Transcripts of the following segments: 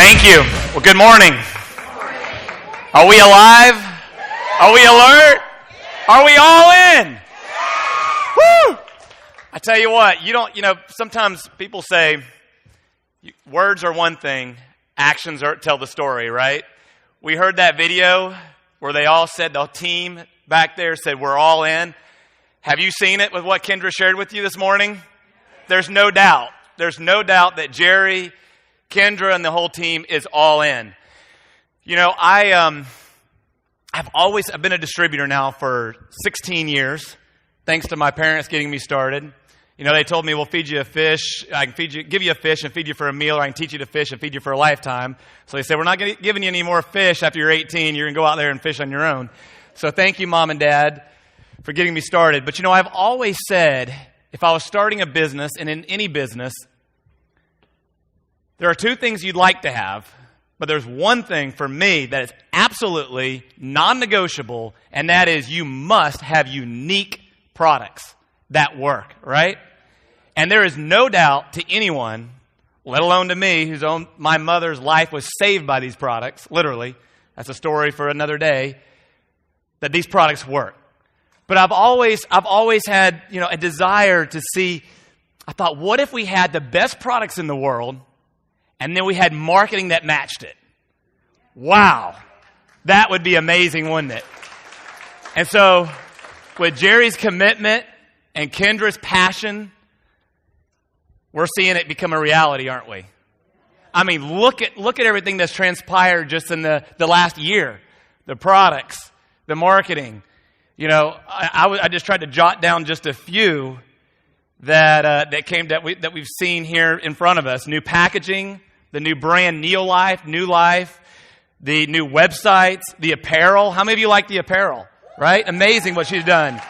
Thank you. Well, good morning. Are we alive? Are we alert? Are we all in? Woo! I tell you what, sometimes people say words are one thing, actions tell the story, right? We heard that video where they all said, the team back there said, we're all in. Have you seen it with what Kendra shared with you this morning? There's no doubt. There's no doubt that Jerry, Kendra, and the whole team is all in. I've been a distributor now for 16 years, thanks to my parents getting me started. They told me, we'll feed you a fish. I can give you a fish and feed you for a meal, or I can teach you to fish and feed you for a lifetime. So they said, we're not giving you any more fish after you're 18. You're going to go out there and fish on your own. So thank you, Mom and Dad, for getting me started. But I've always said, if I was starting a business, and in any business, there are two things you'd like to have, but there's one thing for me that is absolutely non-negotiable, and that is you must have unique products that work, right? And there is no doubt to anyone, let alone to me, my mother's life was saved by these products, literally. That's a story for another day, that these products work. But I've always had, a desire to see, I thought, what if we had the best products in the world, and then we had marketing that matched it? Wow. That would be amazing, wouldn't it? And so, with Jerry's commitment and Kendra's passion, we're seeing it become a reality, aren't we? I mean, look at everything that's transpired just in the last year. The products, the marketing. I just tried to jot down just a few that we've seen here in front of us. New packaging, the new brand NeoLife, New Life, the new websites, the apparel. How many of you like the apparel? Right? Amazing what she's done.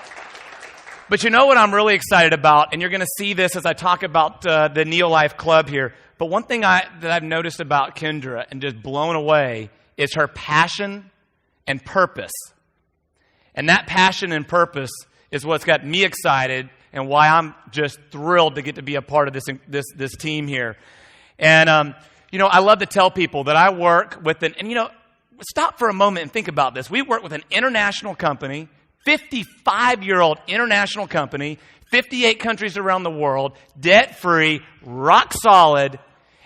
But you know what I'm really excited about, and you're going to see this as I talk about the NeoLife Club here. But one thing that I've noticed about Kendra and just blown away is her passion and purpose. And that passion and purpose is what's got me excited and why I'm just thrilled to get to be a part of this team here. And, I love to tell people that I work with stop for a moment and think about this. We work with an international company, 55-year-old international company, 58 countries around the world, debt-free, rock solid.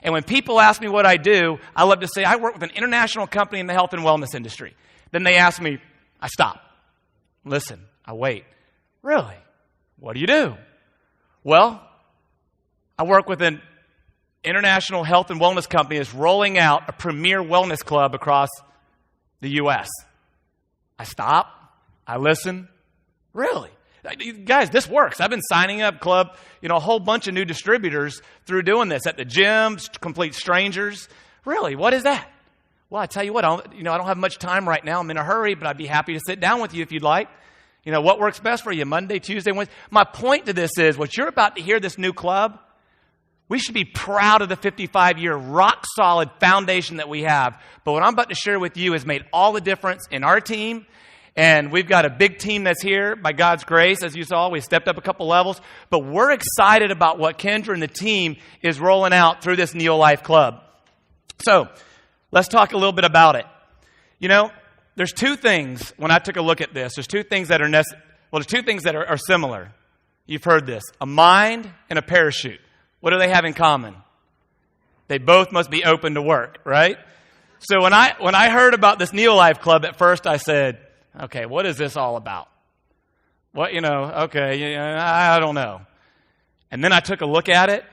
And when people ask me what I do, I love to say I work with an international company in the health and wellness industry. Then they ask me, I stop. Listen, I wait. Really? What do you do? Well, I work with an international health and wellness company that's rolling out a premier wellness club across the U.S. I stop. I listen. Really? Guys, this works. I've been signing up club, a whole bunch of new distributors through doing this at the gym, complete strangers. Really? What is that? Well, I tell you what, I don't have much time right now. I'm in a hurry, but I'd be happy to sit down with you if you'd like. What works best for you? Monday, Tuesday, Wednesday. My point to this is, what you're about to hear, this new club, we should be proud of the 55-year rock-solid foundation that we have. But what I'm about to share with you has made all the difference in our team. And we've got a big team that's here by God's grace. As you saw, we stepped up a couple levels. But we're excited about what Kendra and the team is rolling out through this NeoLife Club. So, let's talk a little bit about it. There's two things, when I took a look at this, there's two things that are similar. You've heard this. A mind and a parachute. What do they have in common? They both must be open to work, right? So when I heard about this NeoLife Club, at first I said, okay, what is this all about? I don't know. And then I took a look at it,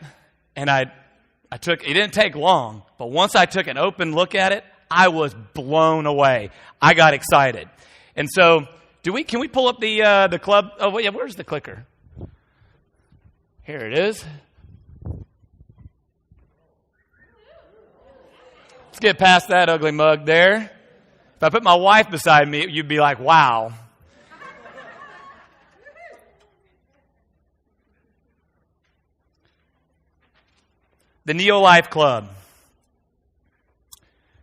and it didn't take long, but once I took an open look at it, I was blown away. I got excited. And so, can we pull up the club? Oh, yeah, where's the clicker? Here it is. Let's get past that ugly mug there. If I put my wife beside me, you'd be like, wow. The NeoLife Club.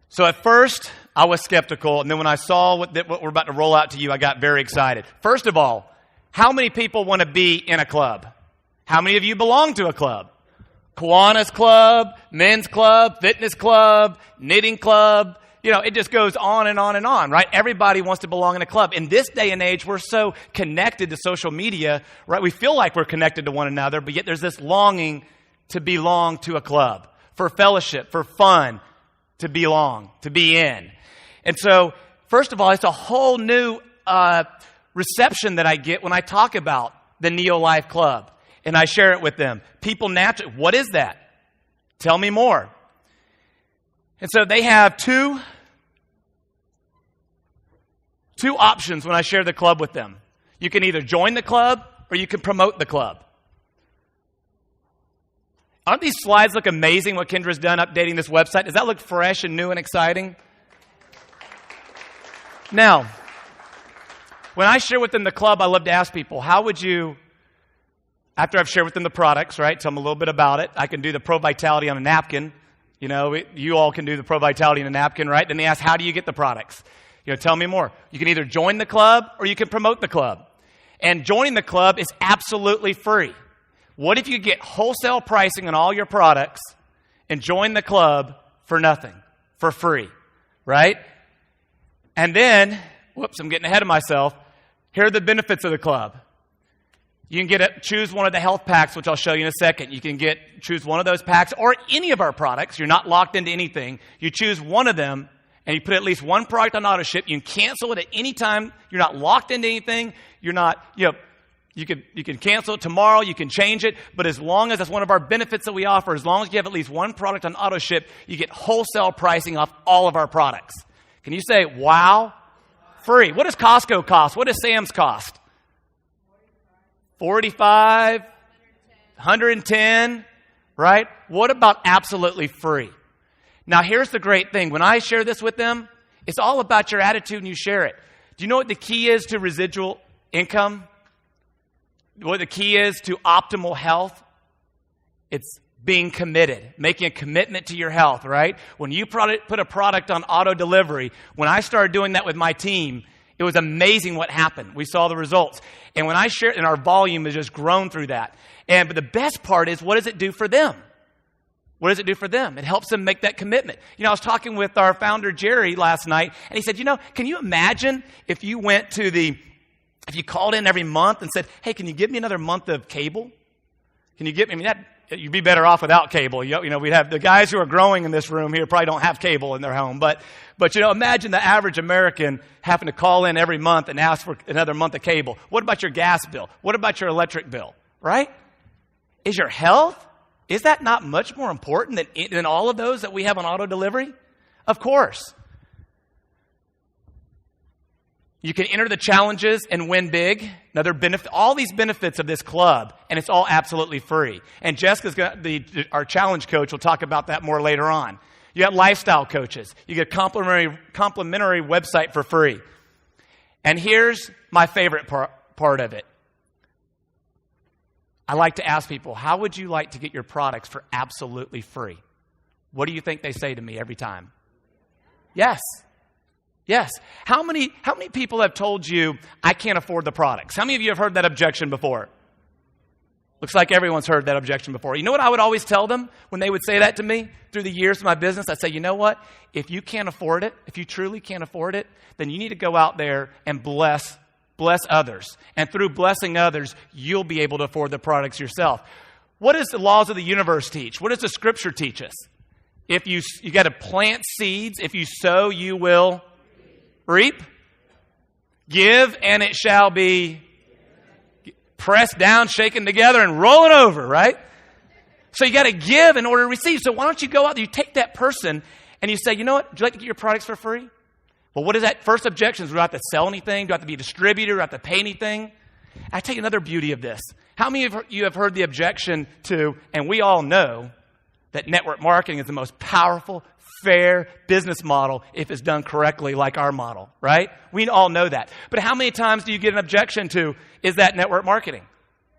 So at first, I was skeptical, and then when I saw what we're about to roll out to you, I got very excited. First of all, how many people want to be in a club? How many of you belong to a club? Kiwanis Club, Men's Club, Fitness Club, Knitting Club. It just goes on and on and on, right? Everybody wants to belong in a club. In this day and age, we're so connected to social media, right? We feel like we're connected to one another, but yet there's this longing to belong to a club, for fellowship, for fun, to belong, to be in. And so, first of all, it's a whole new reception that I get when I talk about the NeoLife Club, and I share it with them. People naturally, what is that? Tell me more. And so they have two options when I share the club with them. You can either join the club or you can promote the club. Aren't these slides look amazing, what Kendra's done updating this website? Does that look fresh and new and exciting? Now, when I share with them the club, I love to ask people, how would you, after I've shared with them the products, right, tell them a little bit about it. I can do the Pro Vitality on a napkin. You all can do the Pro Vitality on a napkin, right? Then they ask, how do you get the products? Tell me more. You can either join the club or you can promote the club. And joining the club is absolutely free. What if you get wholesale pricing on all your products and join the club for nothing, for free, right? And then, whoops, I'm getting ahead of myself. Here are the benefits of the club. You can choose one of the health packs, which I'll show you in a second. You can choose one of those packs or any of our products. You're not locked into anything. You choose one of them, and you put at least one product on auto ship. You can cancel it at any time. You're not locked into anything. You're not, you can cancel it tomorrow. You can change it. But as long as that's one of our benefits that we offer, as long as you have at least one product on auto ship, you get wholesale pricing off all of our products. Can you say, wow? Free. What does Costco cost? What does Sam's cost? 45, 110, right? What about absolutely free? Now, here's the great thing. When I share this with them, it's all about your attitude and you share it. Do you know what the key is to residual income? What the key is to optimal health? It's being committed, making a commitment to your health, right? When you put a product on auto delivery, when I started doing that with my team, it was amazing what happened. We saw the results. And when I share it, and our volume has just grown through that. But the best part is, what does it do for them? What does it do for them? It helps them make that commitment. I was talking with our founder, Jerry, last night, and he said, can you imagine if you if you called in every month and said, hey, can you give me another month of cable? Can you give me, you'd be better off without cable. We'd have the guys who are growing in this room here probably don't have cable in their home. But imagine the average American having to call in every month and ask for another month of cable. What about your gas bill? What about your electric bill? Right? Is your health, is that not much more important than all of those that we have on auto delivery? Of course. You can enter the challenges and win big. Another benefit, all these benefits of this club, and it's all absolutely free. And Jessica's our challenge coach will talk about that more later on. You got lifestyle coaches. You get a complimentary website for free. And here's my favorite part of it. I like to ask people, how would you like to get your products for absolutely free? What do you think they say to me every time? Yes. Yes. How many people have told you, I can't afford the products? How many of you have heard that objection before? Looks like everyone's heard that objection before. You know what I would always tell them when they would say that to me through the years of my business? I'd say, you know what? If you can't afford it, if you truly can't afford it, then you need to go out there and bless others. And through blessing others, you'll be able to afford the products yourself. What does the laws of the universe teach? What does the scripture teach us? If you got to plant seeds, if you sow, you will reap. Give, and it shall be pressed down, shaken together, and rolling over, right? So you got to give in order to receive. So why don't you go out there, you take that person, and you say, you know what, would you like to get your products for free? Well, what is that? First objection is, do I have to sell anything? Do I have to be a distributor? Do I have to pay anything? I tell you another beauty of this. How many of you have heard the objection to, and we all know that network marketing is the most powerful, fair business model if it's done correctly like our model, right? We all know that. But how many times do you get an objection to, is that network marketing?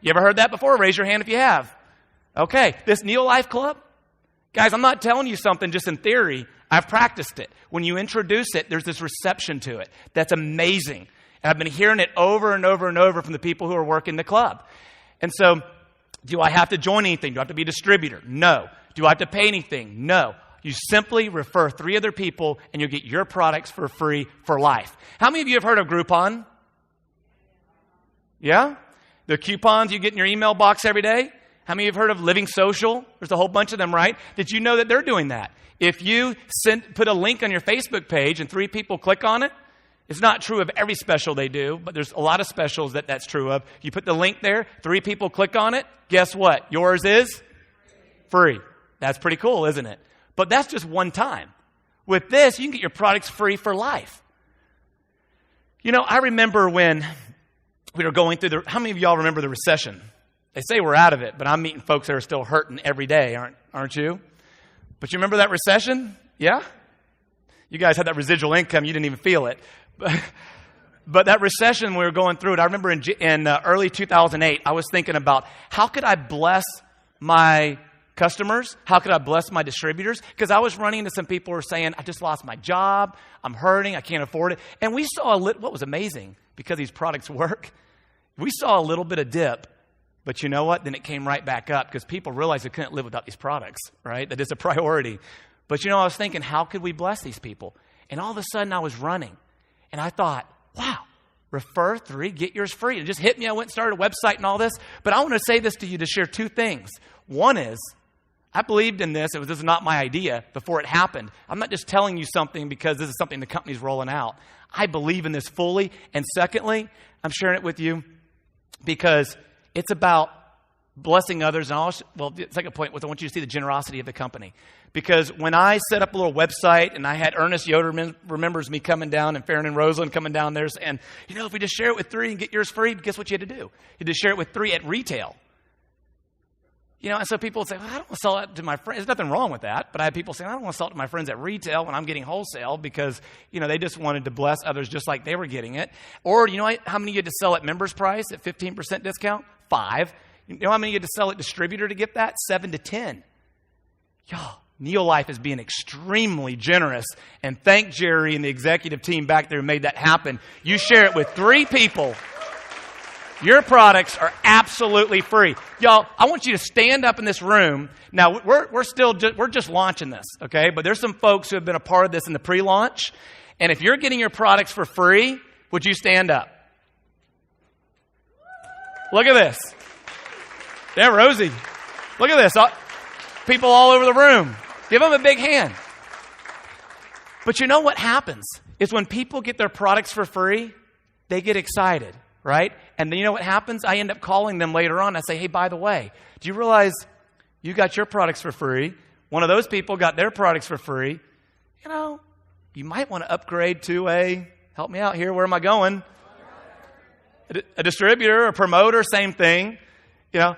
You ever heard that before? Raise your hand if you have. Okay, this NeoLife Club? Guys, I'm not telling you something just in theory. I've practiced it. When you introduce it, there's this reception to it. That's amazing. And I've been hearing it over and over and over from the people who are working the club. And so Do I have to join anything? Do I have to be a distributor? No. Do I have to pay anything? No. You simply refer 3 other people and you'll get your products for free for life. How many of you have heard of Groupon? Yeah? The coupons you get in your email box every day? How many of you have heard of Living Social? There's a whole bunch of them, right? Did you know that they're doing that? If you put a link on your Facebook page and 3 people click on it, it's not true of every special they do, but there's a lot of specials that's true of. You put the link there, 3 people click on it, guess what? Yours is free. That's pretty cool, isn't it? But that's just one time. With this, you can get your products free for life. You know, I remember when we were going through how many of y'all remember the recession? They say we're out of it, but I'm meeting folks that are still hurting every day, aren't you? But you remember that recession? Yeah? You guys had that residual income, you didn't even feel it. But that recession, we were going through it. I remember in early 2008, I was thinking about how could I bless my customers? How could I bless my distributors? Because I was running into some people who were saying, I just lost my job. I'm hurting. I can't afford it. And we saw what was amazing, because these products work, we saw a little bit of dip. But you know what? Then it came right back up because people realized they couldn't live without these products, right? That is a priority. But you know, I was thinking, how could we bless these people? And all of a sudden I was running. And I thought, wow, refer 3, get yours free. It just hit me. I went and started a website and all this. But I want to say this to you to share 2 things. One is, I believed in this. This is not my idea before it happened. I'm not just telling you something because this is something the company's rolling out. I believe in this fully. And secondly, I'm sharing it with you because it's about blessing others. And the second point was I want you to see the generosity of the company. Because when I set up a little website and I had Ernest Yoder remembers me coming down and Farron and Rosalind coming down there and, you know, if we just share it with 3 and get yours free, guess what you had to do? You had to share it with 3 at retail. You know, and so people would say, well, I don't want to sell that to my friends. There's nothing wrong with that. But I had people saying, I don't want to sell it to my friends at retail when I'm getting wholesale because, you know, they just wanted to bless others just like they were getting it. Or, you know how many you had to sell at members price at 15% discount? 5. You know how many you had to sell at distributor to get that? 7 to 10. Y'all, NeoLife is being extremely generous. And thank Jerry and the executive team back there who made that happen. You share it with 3 people. Your products are absolutely free. Y'all, I want you to stand up in this room. Now, we're just launching this, okay? But there's some folks who have been a part of this in the pre-launch. And if you're getting your products for free, would you stand up? Look at this. Yeah, Rosie. Look at this. People all over the room. Give them a big hand. But you know what happens is when people get their products for free, they get excited, right? And then you know what happens? I end up calling them later on. I say, hey, by the way, do you realize you got your products for free? One of those people got their products for free. You know, you might want to upgrade to help me out here, where am I going? A distributor, a promoter, same thing. You know,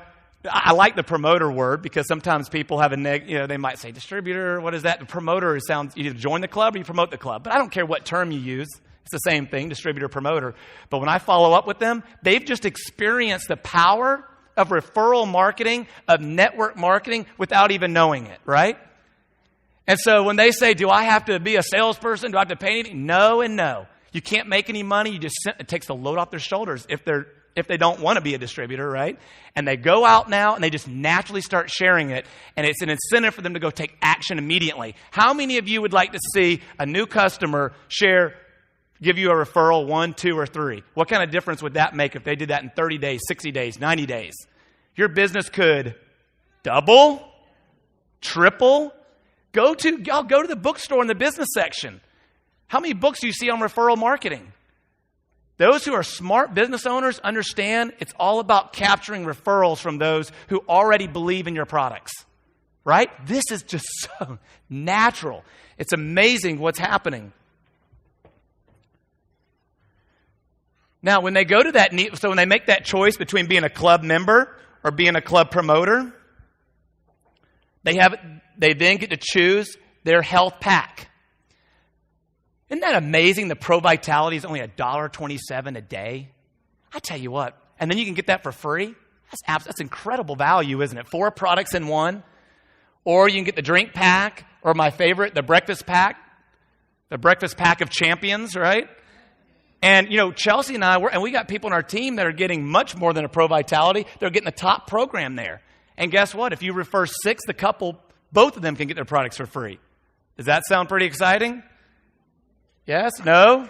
I like the promoter word because sometimes people have they might say distributor, what is that? The promoter sounds, you either join the club or you promote the club. But I don't care what term you use. It's the same thing, distributor, promoter. But when I follow up with them, they've just experienced the power of referral marketing, of network marketing without even knowing it, right? And so when they say, do I have to be a salesperson? Do I have to pay anything? No and no. You can't make any money. It takes the load off their shoulders if they don't want to be a distributor, right? And they go out now and they just naturally start sharing it. And it's an incentive for them to go take action immediately. How many of you would like to see a new customer give you a referral 1, 2, or 3? What kind of difference would that make if they did that in 30 days, 60 days, 90 days? Your business could double, triple. Go to the bookstore in the business section. How many books do you see on referral marketing? Those who are smart business owners understand it's all about capturing referrals from those who already believe in your products, right? This is just so natural. It's amazing what's happening. Now, when they go to that, so when they make that choice between being a club member or being a club promoter, they then get to choose their health pack. Isn't that amazing? The Pro Vitality is only $1.27 a day. I tell you what, and then you can get that for free. That's incredible value, isn't it? 4 products in one. Or you can get the drink pack, or my favorite, the breakfast pack of champions, right? And, Chelsea and I, and we got people on our team that are getting much more than a Pro Vitality. They're getting the top program there. And guess what? If you refer 6, the couple, both of them can get their products for free. Does that sound pretty exciting? Yes? No?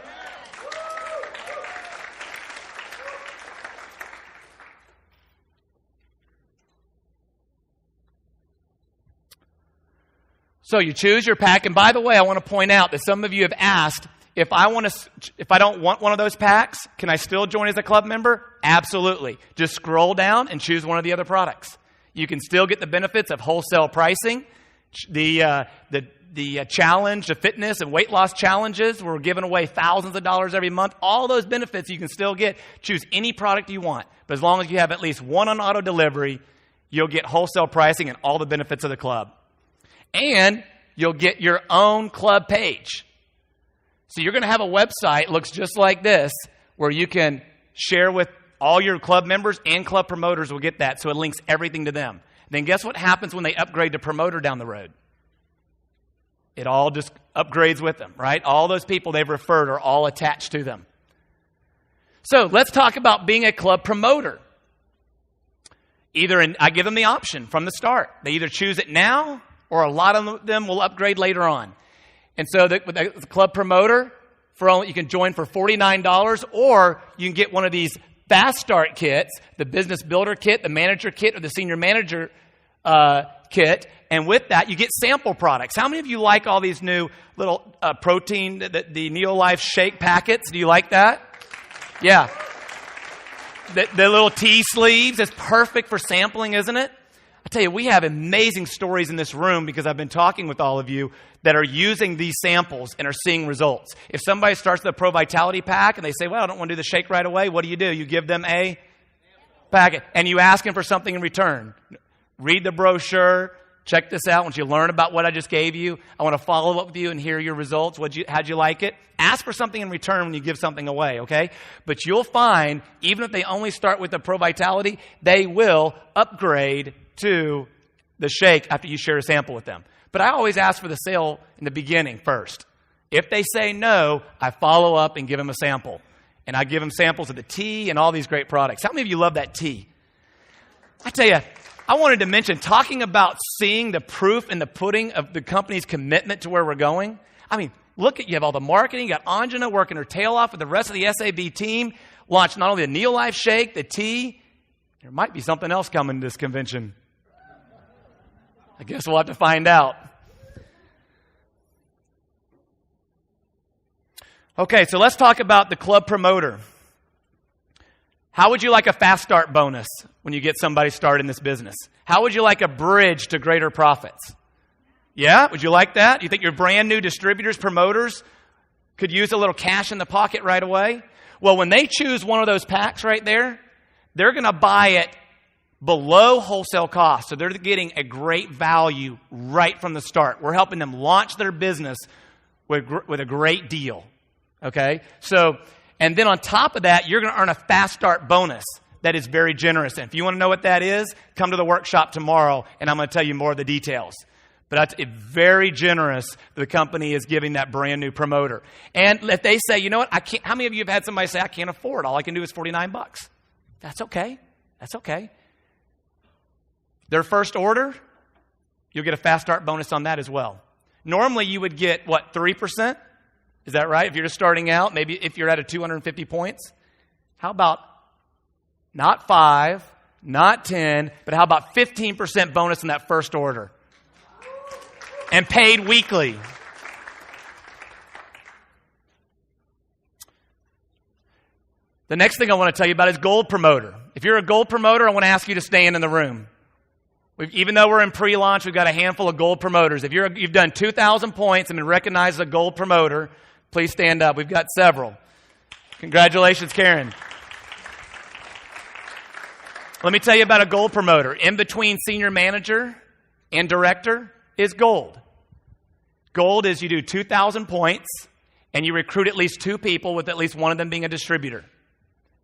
So you choose your pack. And by the way, I want to point out that some of you have asked, if I don't want one of those packs, can I still join as a club member? Absolutely. Just scroll down and choose one of the other products. You can still get the benefits of wholesale pricing, the challenge, the fitness and weight loss challenges. We're giving away thousands of dollars every month. All those benefits you can still get. Choose any product you want. But as long as you have at least one on auto delivery, you'll get wholesale pricing and all the benefits of the club. And you'll get your own club page. So you're going to have a website, looks just like this, where you can share with all your club members, and club promoters will get that. So it links everything to them. Then guess what happens when they upgrade to promoter down the road? It all just upgrades with them, right? All those people they've referred are all attached to them. So let's talk about being a club promoter. I give them the option from the start. They either choose it now, or a lot of them will upgrade later on. And so the club promoter, you can join for $49, or you can get one of these fast start kits, the business builder kit, the manager kit, or the senior manager kit. And with that, you get sample products. How many of you like all these new little protein, the NeoLife shake packets? Do you like that? Yeah. The little tea sleeves is perfect for sampling, isn't it? I tell you, we have amazing stories in this room because I've been talking with all of you that are using these samples and are seeing results. If somebody starts the Pro Vitality pack and they say, well, I don't want to do the shake right away, what do? You give them a packet and you ask them for something in return. Read the brochure. Check this out. Once you learn about what I just gave you, I want to follow up with you and hear your results. How'd you like it? Ask for something in return when you give something away, okay? But you'll find, even if they only start with the Pro Vitality, they will upgrade to the shake after you share a sample with them. But I always ask for the sale in the beginning first. If they say no, I follow up and give them a sample. And I give them samples of the tea and all these great products. How many of you love that tea? I tell you, I wanted to mention, talking about seeing the proof in the pudding of the company's commitment to where we're going. I mean, you have all the marketing. You got Anjana working her tail off with the rest of the SAB team. Launched not only the NeoLife shake, the tea. There might be something else coming to this convention. I guess we'll have to find out. Okay, so let's talk about the club promoter. How would you like a fast start bonus when you get somebody started in this business? How would you like a bridge to greater profits? Yeah? Would you like that? You think your brand new distributors, promoters could use a little cash in the pocket right away? Well, when they choose one of those packs right there, they're going to buy it below wholesale cost. So they're getting a great value right from the start. We're helping them launch their business with a great deal. Okay? And then on top of that, you're going to earn a fast start bonus that is very generous. And if you want to know what that is, come to the workshop tomorrow, and I'm going to tell you more of the details. But it's very generous. The company is giving that brand new promoter. And if they say, you know what, I can't. How many of you have had somebody say, I can't afford, all I can do is $49? That's okay. That's okay. Their first order, you'll get a fast start bonus on that as well. Normally you would get, 3%? Is that right? If you're just starting out, maybe if you're at a 250 points. How about not 5, not 10, but how about 15% bonus on that first order? And paid weekly. The next thing I want to tell you about is gold promoter. If you're a gold promoter, I want to ask you to stand in the room. Even though we're in pre-launch, we've got a handful of gold promoters. If you've done 2,000 points and been recognized as a gold promoter, please stand up. We've got several. Congratulations, Karen. Let me tell you about a gold promoter. In between senior manager and director is gold. Gold is you do 2,000 points and you recruit at least 2 people with at least one of them being a distributor.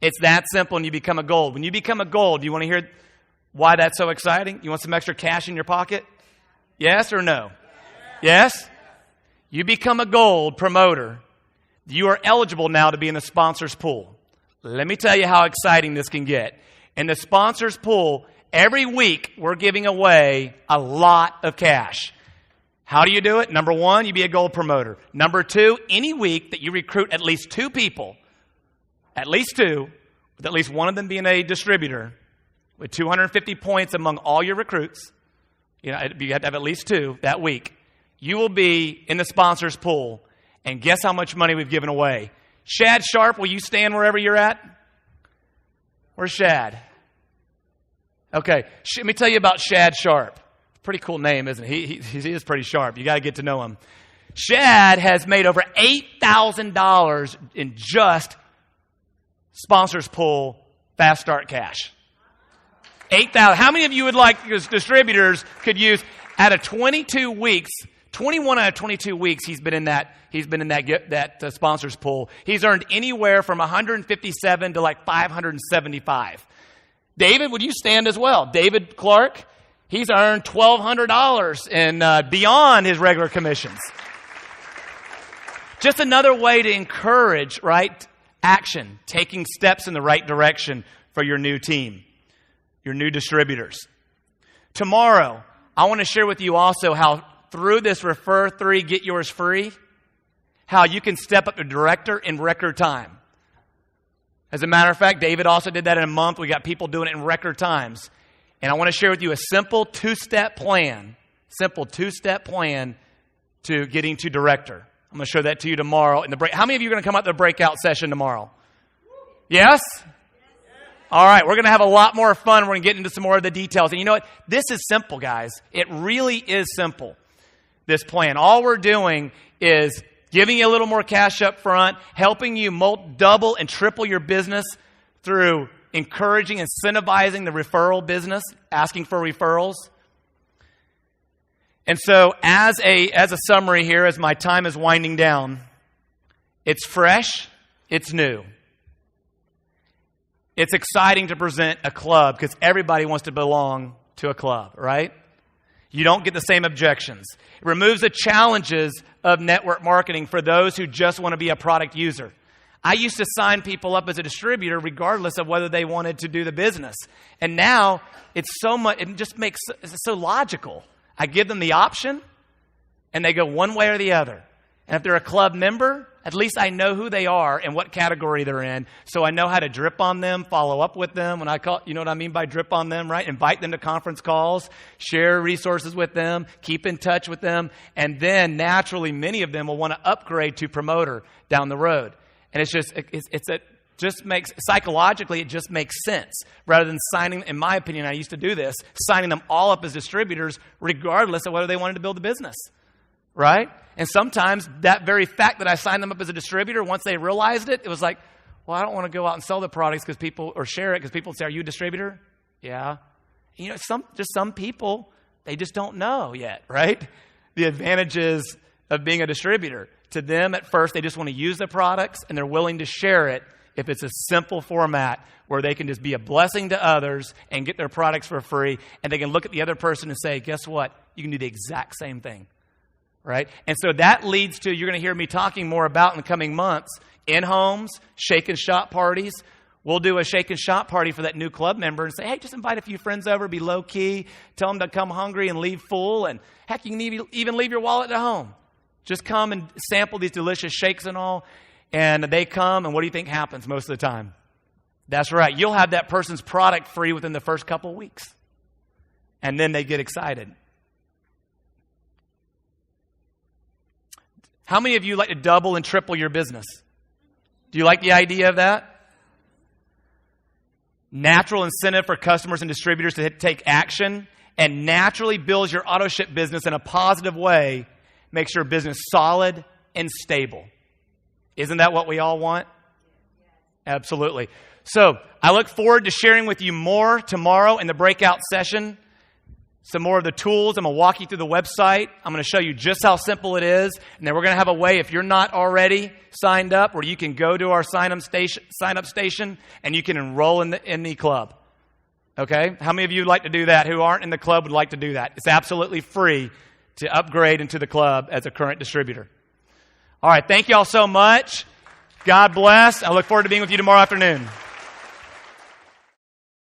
It's that simple and you become a gold. When you become a gold, do you want to hear why that's so exciting? You want some extra cash in your pocket? Yes or no? Yes? You become a gold promoter. You are eligible now to be in the sponsors pool. Let me tell you how exciting this can get. In the sponsors pool, every week we're giving away a lot of cash. How do you do it? Number one, you be a gold promoter. Number two, any week that you recruit at least 2 people, at least 2, with at least one of them being a distributor, with 250 points among all your recruits, you have to have at least 2 that week, you will be in the sponsors pool. And guess how much money we've given away? Shad Sharp, will you stand wherever you're at? Where's Shad? Okay, let me tell you about Shad Sharp. Pretty cool name, isn't he? He is pretty sharp. You got to get to know him. Shad has made over $8,000 in just sponsors pool fast start cash. 8,000. How many of you would like, as distributors, could use out of 22 weeks? 21 out of 22 weeks he's been in that sponsors pool. He's earned anywhere from 157 to like 575. David, would you stand as well? David Clark, he's earned $1,200 and beyond his regular commissions. Just another way to encourage, right, action, taking steps in the right direction for your new team, your new distributors. Tomorrow, I want to share with you also how through this Refer 3, Get Yours Free, how you can step up to director in record time. As a matter of fact, David also did that in a month. We got people doing it in record times. And I want to share with you a simple two-step plan to getting to director. I'm going to show that to you tomorrow in the break. How many of you are going to come out to the breakout session tomorrow? Yes? All right, we're going to have a lot more fun. We're going to get into some more of the details. And you know what? This is simple, guys. It really is simple, this plan. All we're doing is giving you a little more cash up front, helping you double and triple your business through encouraging, incentivizing the referral business, asking for referrals. And so as a summary here, as my time is winding down, it's fresh, it's new. It's exciting to present a club because everybody wants to belong to a club, right? You don't get the same objections. It removes the challenges of network marketing for those who just want to be a product user. I used to sign people up as a distributor regardless of whether they wanted to do the business. And now it's so logical. I give them the option and they go one way or the other. And if they're a club member, at least I know who they are and what category they're in. So I know how to drip on them, follow up with them. When I call, you know what I mean by drip on them, right? Invite them to conference calls, share resources with them, keep in touch with them. And then naturally, many of them will want to upgrade to promoter down the road. And psychologically, it just makes sense. Rather than signing, in my opinion, I used to do this, signing them all up as distributors regardless of whether they wanted to build a business, right? And sometimes that very fact that I signed them up as a distributor, once they realized it, it was like, well, I don't want to go out and sell the products or share it because people say, are you a distributor? Yeah. You know, some people, they just don't know yet, right? The advantages of being a distributor. To them, at first, they just want to use the products and they're willing to share it if it's a simple format where they can just be a blessing to others and get their products for free. And they can look at the other person and say, guess what? You can do the exact same thing. Right? And so that leads to, you're going to hear me talking more about in the coming months, in-homes, shake and shop parties. We'll do a shake and shop party for that new club member and say, hey, just invite a few friends over, be low-key, tell them to come hungry and leave full. And heck, you can even leave your wallet at home. Just come and sample these delicious shakes and all. And they come, and what do you think happens most of the time? That's right. You'll have that person's product free within the first couple of weeks. And then they get excited. How many of you like to double and triple your business? Do you like the idea of that? Natural incentive for customers and distributors to take action and naturally builds your auto ship business in a positive way, makes your business solid and stable. Isn't that what we all want? Absolutely. So I look forward to sharing with you more tomorrow in the breakout session. Some more of the tools. I'm going to walk you through the website. I'm going to show you just how simple it is. And then we're going to have a way, if you're not already signed up, where you can go to our sign up station and you can enroll in the club. Okay? How many of you would like to do that who aren't in the club would like to do that? It's absolutely free to upgrade into the club as a current distributor. All right. Thank you all so much. God bless. I look forward to being with you tomorrow afternoon.